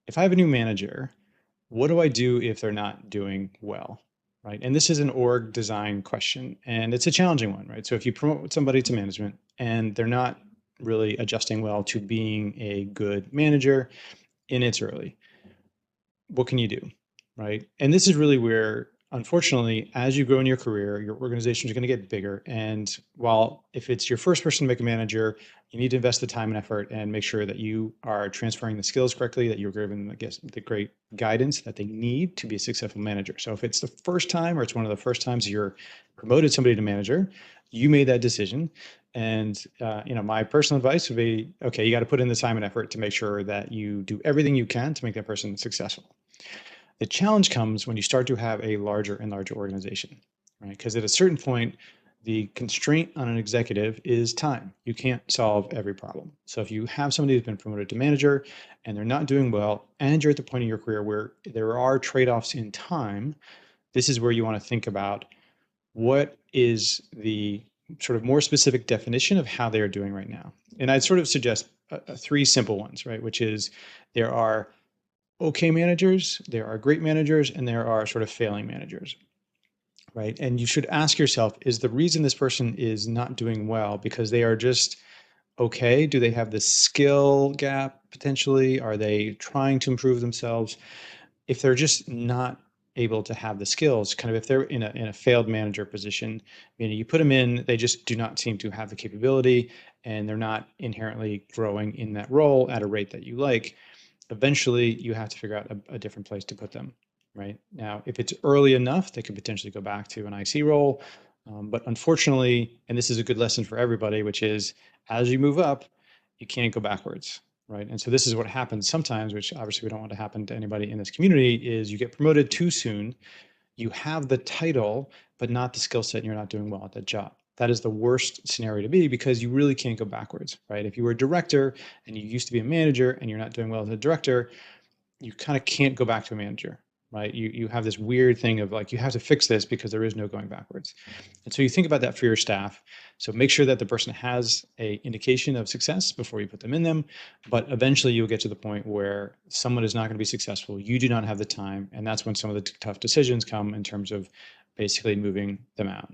if I have a new manager, what do I do if they're not doing well? Right. And this is an org design question, and it's a challenging one, right? So if you promote somebody to management and they're not really adjusting well to being a good manager and it's early, what can you do? Right. And this is really where, unfortunately, as you grow in your career, your organization is going to get bigger. And while if it's your first person to make a manager, you need to invest the time and effort and make sure that you are transferring the skills correctly, that you're giving them, I guess, the great guidance that they need to be a successful manager. So if it's the first time or it's one of the first times you're promoted somebody to manager, you made that decision. And my personal advice would be, okay, you got to put in the time and effort to make sure that you do everything you can to make that person successful. The challenge comes when you start to have a larger and larger organization, right? Because at a certain point, the constraint on an executive is time. You can't solve every problem. So if you have somebody who's been promoted to manager and they're not doing well, and you're at the point in your career where there are trade-offs in time, this is where you want to think about what is the sort of more specific definition of how they are doing right now. And I'd sort of suggest three simple ones, right? Which is there are okay managers, there are great managers, and there are sort of failing managers, right? And you should ask yourself, is the reason this person is not doing well because they are just okay? Do they have the skill gap potentially? Are they trying to improve themselves? If they're just not able to have the skills, kind of if they're in a failed manager position, you put them in, they just do not seem to have the capability and they're not inherently growing in that role at a rate that you like. Eventually you have to figure out a different place to put them. Right now, if it's early enough, they could potentially go back to an IC role. But unfortunately, and this is a good lesson for everybody, which is as you move up, you can't go backwards. Right. And so this is what happens sometimes, which obviously we don't want to happen to anybody in this community, is you get promoted too soon. You have the title, but not the skill set, and you're not doing well at that job. That is the worst scenario to be because you really can't go backwards, right? If you were a director and you used to be a manager and you're not doing well as a director, you kind of can't go back to a manager, right? You have this weird thing of like, you have to fix this because there is no going backwards. And so you think about that for your staff. So make sure that the person has a indication of success before you put them in them. But eventually you'll get to the point where someone is not going to be successful. You do not have the time. And that's when some of the tough decisions come in terms of basically moving them out.